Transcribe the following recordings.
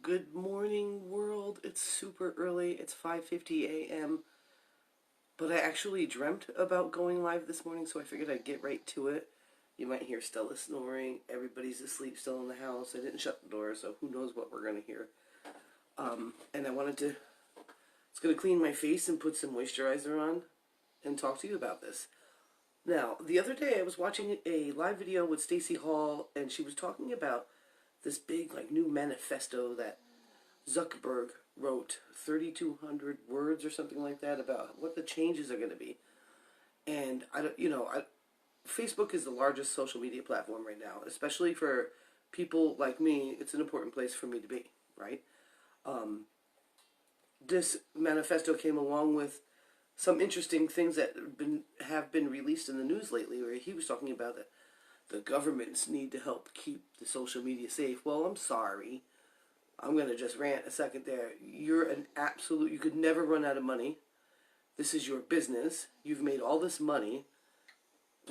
Good morning, world. It's super early. It's 5:50 a.m. But I actually dreamt about going live this morning, so I figured I'd get right to it. You might hear Stella snoring. Everybody's asleep still in the house. I didn't shut the door, so who knows what we're going to hear. And I wanted to... It's going to clean my face and put some moisturizer on and talk to you about this. Now, the other day I was watching a live video with Staci Hall, and she was talking about this big, new manifesto that Zuckerberg wrote, 3,200 words or something like that, about what the changes are going to be. And Facebook is the largest social media platform right now, especially for people like me. It's an important place for me to be, right? This manifesto came along with some interesting things that have been released in the news lately, where he was talking about that the governments need to help keep the social media safe. Well, I'm sorry. I'm going to just rant a second there. You're an absolute... You could never run out of money. This is your business. You've made all this money.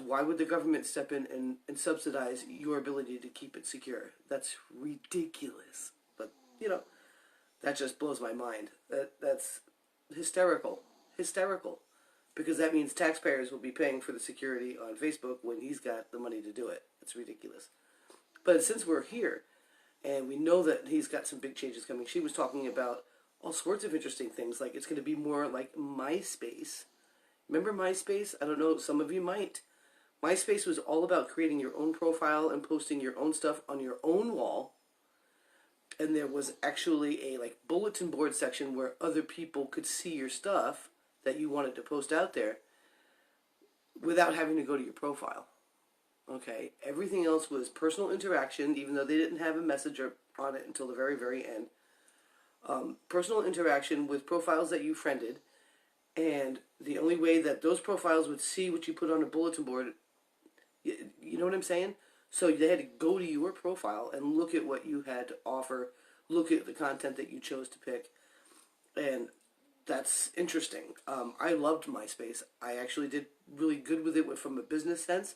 Why would the government step in and subsidize your ability to keep it secure? That's ridiculous. But, that just blows my mind. That's hysterical. Hysterical. Because that means taxpayers will be paying for the security on Facebook when he's got the money to do it. It's ridiculous. But since we're here, and we know that he's got some big changes coming, she was talking about all sorts of interesting things, like it's going to be more like MySpace. Remember MySpace? I don't know, some of you might. MySpace was all about creating your own profile and posting your own stuff on your own wall. And there was actually a bulletin board section where other people could see your stuff that you wanted to post out there without having to go to your profile. Okay, everything else was personal interaction, even though they didn't have a messenger on it until the very, very end. Personal interaction with profiles that you friended, and the only way that those profiles would see what you put on a bulletin board, you know what I'm saying? So they had to go to your profile and look at what you had to offer, look at the content that you chose to pick, and that's interesting. I loved MySpace. I actually did really good with it from a business sense,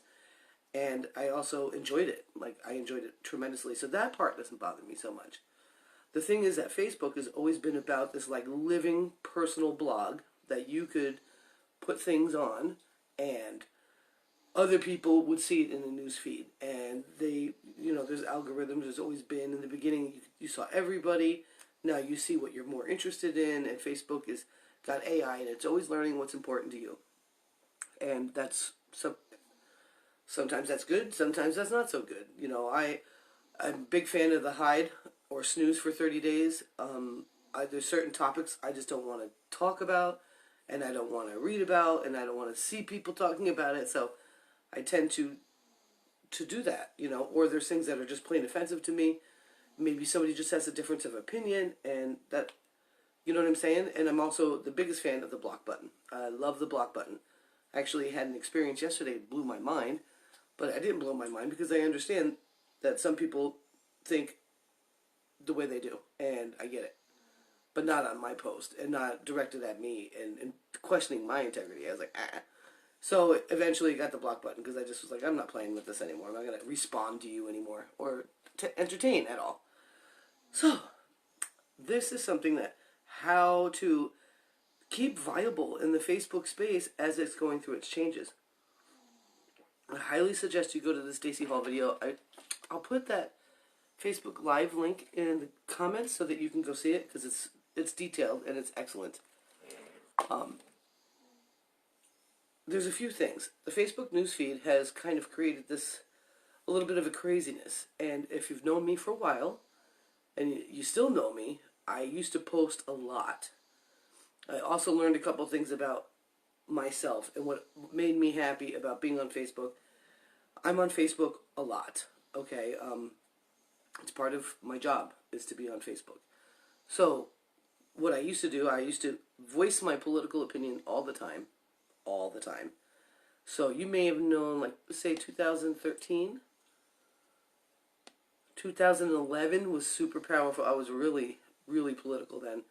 and I also enjoyed it. I enjoyed it tremendously. So that part doesn't bother me so much. The thing is that Facebook has always been about this living personal blog that you could put things on, and other people would see it in the news feed. And there's algorithms. There's always been. In the beginning, you saw everybody. Now you see what you're more interested in, and Facebook has got AI, and it's always learning what's important to you. And sometimes that's good, sometimes that's not so good. I'm a big fan of the hide or snooze for 30 days. There's certain topics I just don't want to talk about, and I don't want to read about, and I don't want to see people talking about it, so I tend to do that, or there's things that are just plain offensive to me. Maybe somebody just has a difference of opinion, and that, you know what I'm saying? And I'm also the biggest fan of the block button. I love the block button. I actually had an experience yesterday that blew my mind, but I didn't blow my mind because I understand that some people think the way they do, and I get it. But not on my post, and not directed at me, and questioning my integrity. I was like, ah. So eventually I got the block button because I just was like, I'm not playing with this anymore. I'm not going to respond to you anymore or to entertain at all. So this is something that how to keep viable in the Facebook space as it's going through its changes. I highly suggest you go to the Staci Hall video. I'll put that Facebook Live link in the comments so that you can go see it, because it's detailed and it's excellent. There's a few things. The Facebook newsfeed has kind of created a little bit of a craziness. And if you've known me for a while, and you still know me, I used to post a lot. I also learned a couple things about myself and what made me happy about being on Facebook. I'm on Facebook a lot, okay? It's part of my job is to be on Facebook. So what I used to do, I used to voice my political opinion all the time. All the time. So you may have known, say 2013, 2011 was super powerful. I was really, really political then.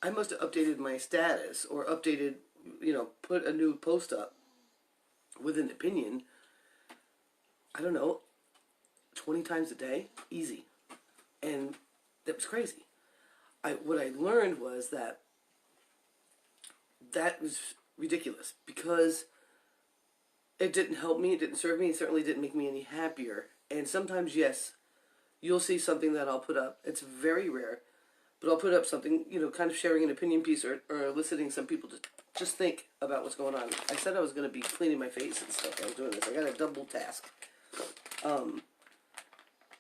I must have updated my status or updated, put a new post up with an opinion, I don't know, 20 times a day, easy. And was crazy. What I learned was that was ridiculous because it didn't help me, it didn't serve me, it certainly didn't make me any happier. And sometimes, yes, you'll see something that I'll put up. It's very rare, but I'll put up something, kind of sharing an opinion piece or eliciting some people to just think about what's going on. I said I was going to be cleaning my face and stuff. I was doing this. I got a double task.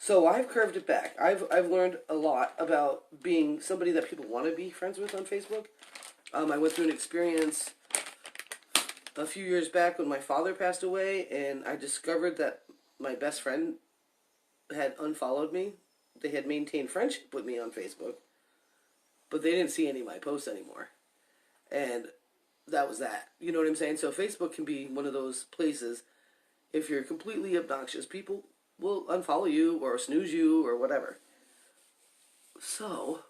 So I've curved it back. I've learned a lot about being somebody that people want to be friends with on Facebook. I went through an experience a few years back when my father passed away, and I discovered that my best friend had unfollowed me. They had maintained friendship with me on Facebook, but they didn't see any of my posts anymore. And that was that. You know what I'm saying? So Facebook can be one of those places, if you're completely obnoxious, people will unfollow you or snooze you or whatever. So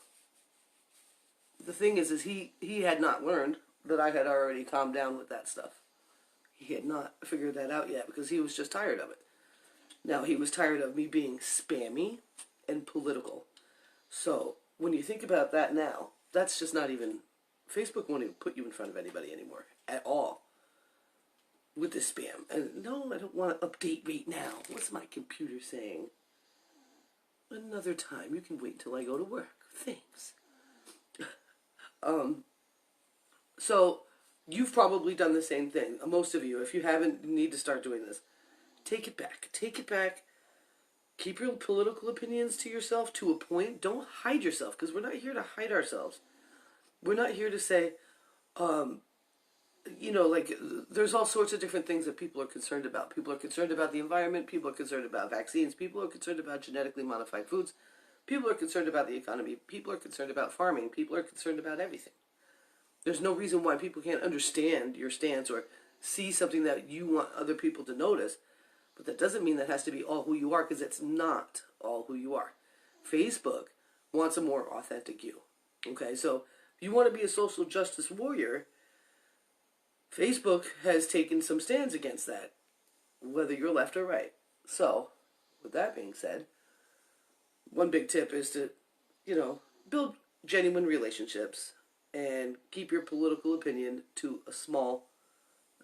the thing is he had not learned that I had already calmed down with that stuff. He had not figured that out yet because he was just tired of it. Now, he was tired of me being spammy and political. So when you think about that now, that's just not even... Facebook won't even put you in front of anybody anymore at all with this spam. And no, I don't want to update right now. What's my computer saying? Another time. You can wait till I go to work. Thanks. So you've probably done the same thing. Most of you, if you haven't, you need to start doing this. Take it back. Take it back. Keep your political opinions to yourself to a point. Don't hide yourself, because we're not here to hide ourselves. We're not here to say, there's all sorts of different things that people are concerned about. People are concerned about the environment. People are concerned about vaccines. People are concerned about genetically modified foods. People are concerned about the economy. People are concerned about farming. People are concerned about everything. There's no reason why people can't understand your stance or see something that you want other people to notice. But that doesn't mean that has to be all who you are, because it's not all who you are. Facebook wants a more authentic you. Okay, so if you want to be a social justice warrior, Facebook has taken some stands against that, whether you're left or right. So, with that being said, one big tip is to, build genuine relationships and keep your political opinion to a small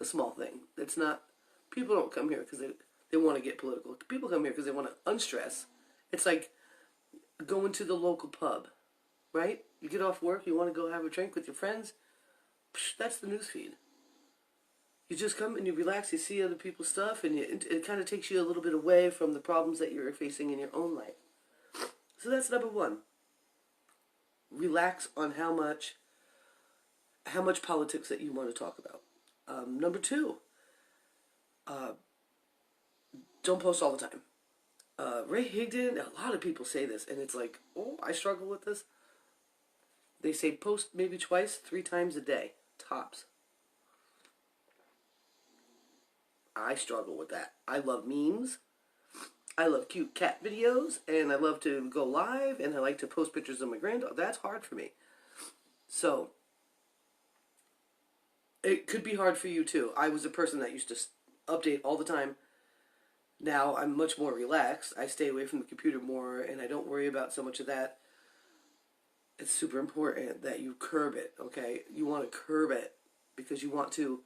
thing. It's not, people don't come here because they want to get political. People come here because they want to unstress. It's like going to the local pub, right? You get off work, you want to go have a drink with your friends. That's the news feed. You just come and you relax, you see other people's stuff, and it kind of takes you a little bit away from the problems that you're facing in your own life. So that's number one. Relax on how much politics that you want to talk about. Number two, don't post all the time. Ray Higdon, a lot of people say this, and it's like, oh, I struggle with this. They say post maybe twice, 3 times a day, tops. I struggle with that. I love memes. I love cute cat videos, and I love to go live, and I like to post pictures of my granddog. That's hard for me. So, it could be hard for you too. I was a person that used to update all the time. Now I'm much more relaxed. I stay away from the computer more, and I don't worry about so much of that. It's super important that you curb it, okay? You want to curb it because you want to...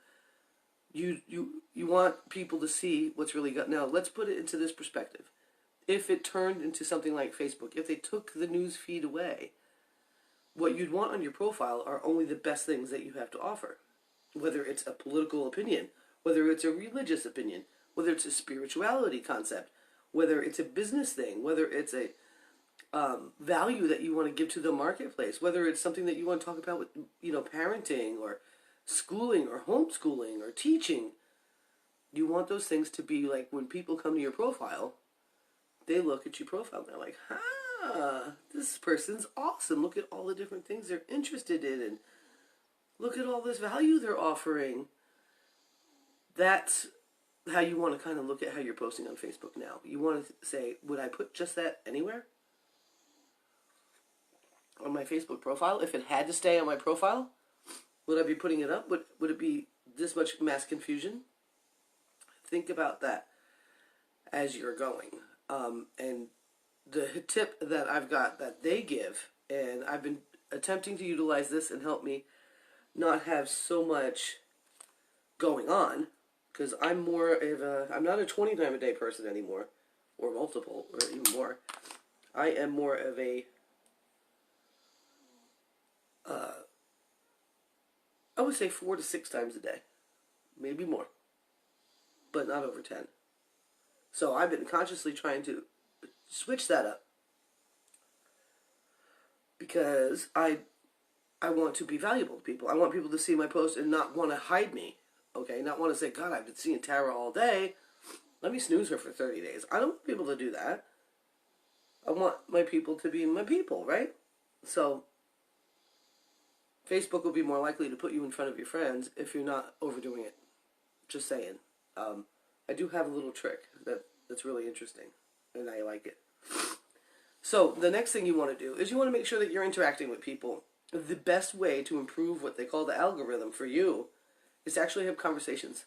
You want people to see what's really got. Now, let's put it into this perspective. If it turned into something like Facebook, if they took the news feed away, what you'd want on your profile are only the best things that you have to offer. Whether it's a political opinion, whether it's a religious opinion, whether it's a spirituality concept, whether it's a business thing, whether it's a value that you want to give to the marketplace, whether it's something that you want to talk about with, parenting or schooling or homeschooling or teaching. You want those things to be like when people come to your profile, they look at your profile and they're like, this person's awesome. Look at all the different things they're interested in, and look at all this value they're offering. That's how you want to kind of look at how you're posting on Facebook now. You want to say, would I put just that anywhere? On my Facebook profile? If it had to stay on my profile, would I be putting it up? Would it be this much mass confusion? Think about that as you're going. And the tip that I've got that they give, and I've been attempting to utilize this and help me not have so much going on, because I'm more of I'm not a 20 time a day person anymore, or multiple, or even more. I am more of a, I would say 4 to 6 times a day, maybe more, but not over 10. So I've been consciously trying to switch that up, because I want to be valuable to people. I want people to see my post and not want to hide me. Okay, not want to say, God, I've been seeing Tara all day. Let me snooze her for 30 days. I don't want people to do that. I want my people to be my people, right? So, Facebook will be more likely to put you in front of your friends if you're not overdoing it. Just saying. I do have a little trick that's really interesting, and I like it. So, the next thing you want to do is you want to make sure that you're interacting with people. The best way to improve what they call the algorithm for you is to actually have conversations.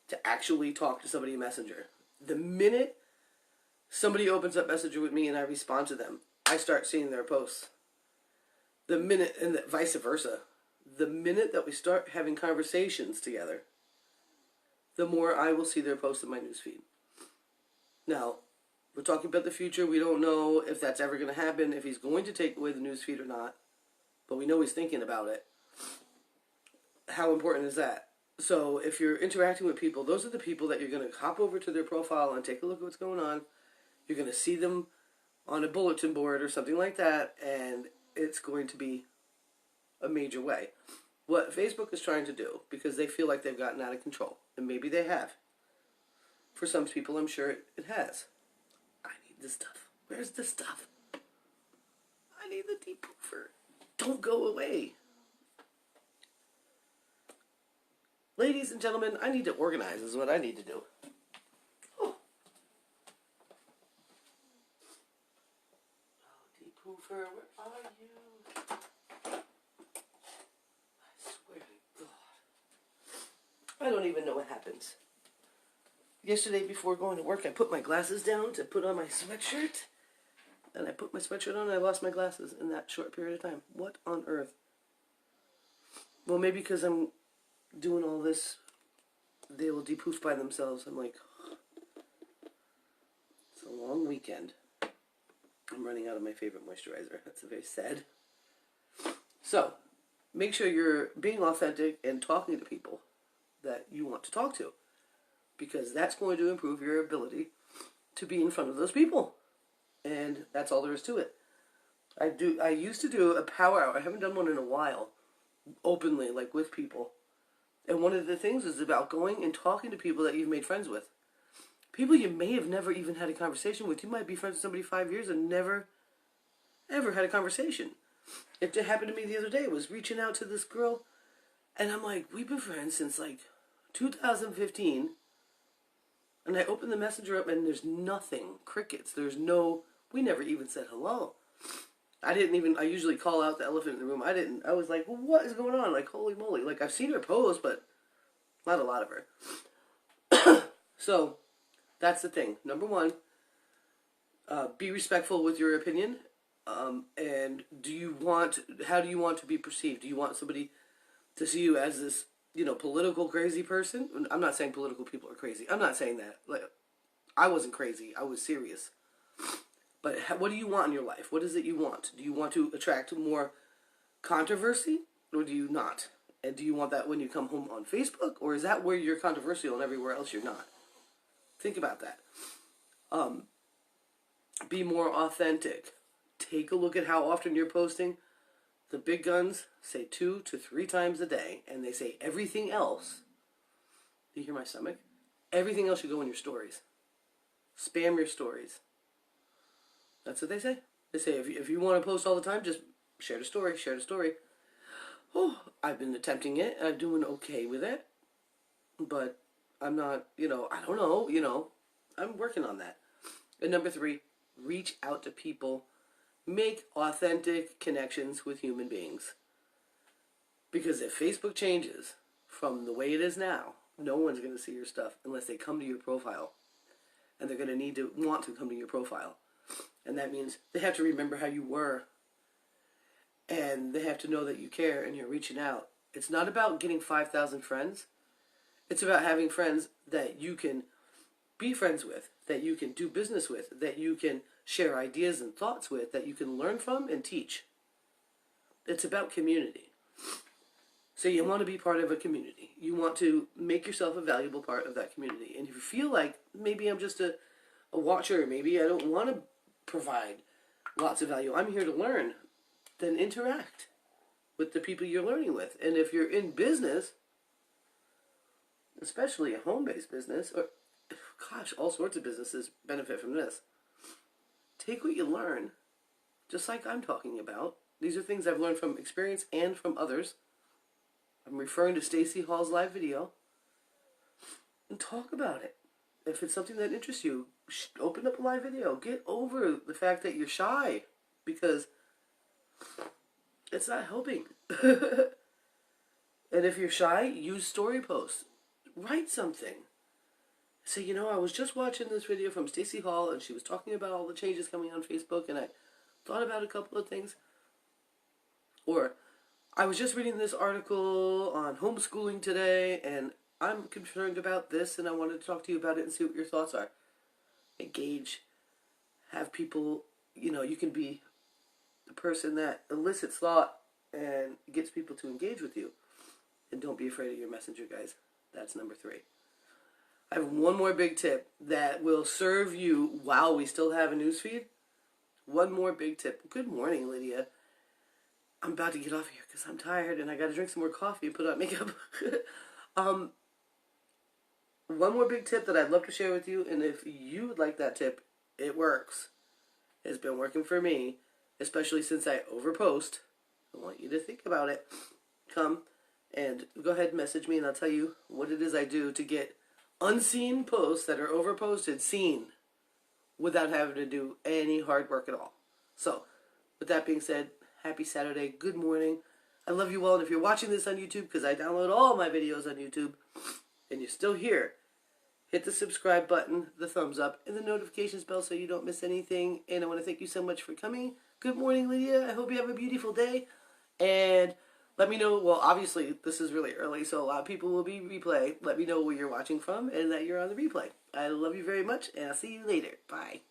To actually talk to somebody in Messenger. The minute somebody opens up Messenger with me and I respond to them, I start seeing their posts. The minute, and vice versa. The minute that we start having conversations together, the more I will see their posts in my newsfeed. Now, we're talking about the future. We don't know if that's ever going to happen, if he's going to take away the newsfeed or not. But we know he's thinking about it. How important is that? So if you're interacting with people, those are the people that you're going to hop over to their profile and take a look at what's going on. You're going to see them on a bulletin board or something like that, and it's going to be a major way. What Facebook is trying to do, because they feel like they've gotten out of control, and maybe they have. For some people, I'm sure it has. I need this stuff. Where's the stuff? I need the depufer. Don't go away. Ladies and gentlemen, I need to organize is what I need to do. Oh, depufer, where are you? I swear to God. I don't even know what happens. Yesterday before going to work, I put my glasses down to put on my sweatshirt. And I put my sweatshirt on and I lost my glasses in that short period of time. What on earth? Well, maybe because I'm doing all this, they will depoof by themselves. I'm like, it's a long weekend. I'm running out of my favorite moisturizer. That's very sad. So, make sure you're being authentic and talking to people that you want to talk to, because that's going to improve your ability to be in front of those people. And that's all there is to it. I used to do a power hour. I haven't done one in a while, openly, like with people. And one of the things is about going and talking to people that you've made friends with. People you may have never even had a conversation with. You might be friends with somebody 5 years and never, ever had a conversation. It happened to me the other day. I was reaching out to this girl, and I'm like, we've been friends since like 2015. And I opened the messenger up, and there's nothing. Crickets. There's no, we never even said hello. I usually call out the elephant in the room. I was like, well, what is going on? Like, holy moly. Like, I've seen her post, but not a lot of her. So, that's the thing. Number one, be respectful with your opinion. And how do you want to be perceived? Do you want somebody to see you as this, political crazy person? I'm not saying political people are crazy. I'm not saying that. Like, I wasn't crazy. I was serious. But what do you want in your life? What is it you want? Do you want to attract more controversy, or do you not? And do you want that when you come home on Facebook, or is that where you're controversial and everywhere else you're not? Think about that. Be more authentic. Take a look at how often you're posting. The big guns say 2 to 3 times a day, and they say everything else. Do you hear my stomach? Everything else should go in your stories. Spam your stories. That's what they say. They say if you want to post all the time, just share the story, share the story. Oh, I've been attempting it. I'm doing okay with it. But I'm not, I don't know, I'm working on that. And number 3, reach out to people. Make authentic connections with human beings. Because if Facebook changes from the way it is now, no one's going to see your stuff unless they come to your profile. and they're going to need to want to come to your profile. And that means they have to remember how you were, and they have to know that you care and you're reaching out. It's not about getting 5,000 friends. It's about having friends that you can be friends with, that you can do business with, that you can share ideas and thoughts with, that you can learn from and teach. It's about community. So you want to be part of a community. You want to make yourself a valuable part of that community. And if you feel like maybe I'm just a watcher, maybe I don't want to provide lots of value, I'm here to learn, then interact with the people you're learning with. And if you're in business, especially a home-based business, or gosh, all sorts of businesses benefit from this. Take what you learn, just like I'm talking about. These are things I've learned from experience and from others. I'm referring to Staci Hall's live video. And talk about it. If it's something that interests you, open up a live video. Get over the fact that you're shy, because it's not helping. And if you're shy, use story posts. Write something. Say, you know, I was just watching this video from Staci Hall, and she was talking about all the changes coming on Facebook, and I thought about a couple of things. Or, I was just reading this article on homeschooling today, and I'm concerned about this, and I wanted to talk to you about it and see what your thoughts are. Engage. Have people, you know, you can be the person that elicits thought and gets people to engage with you. And don't be afraid of your messenger, guys. That's number 3. I have one more big tip that will serve you while we still have a newsfeed. One more big tip. Good morning, Lydia. I'm about to get off here because I'm tired and I got to drink some more coffee and put on makeup. One more big tip that I'd love to share with you, and if you would like that tip, it works. It's been working for me, especially since I overpost. I want you to think about it. Come and go ahead and message me, and I'll tell you what it is I do to get unseen posts that are overposted seen without having to do any hard work at all. So, with that being said, happy Saturday, good morning. I love you all, and if you're watching this on YouTube, because I download all my videos on YouTube, and you're still here, hit the subscribe button, the thumbs up, and the notifications bell so you don't miss anything. And I want to thank you so much for coming. Good morning, Lydia. I hope you have a beautiful day. And let me know, well, obviously, this is really early, so a lot of people will be replay. Let me know where you're watching from and that you're on the replay. I love you very much, and I'll see you later. Bye.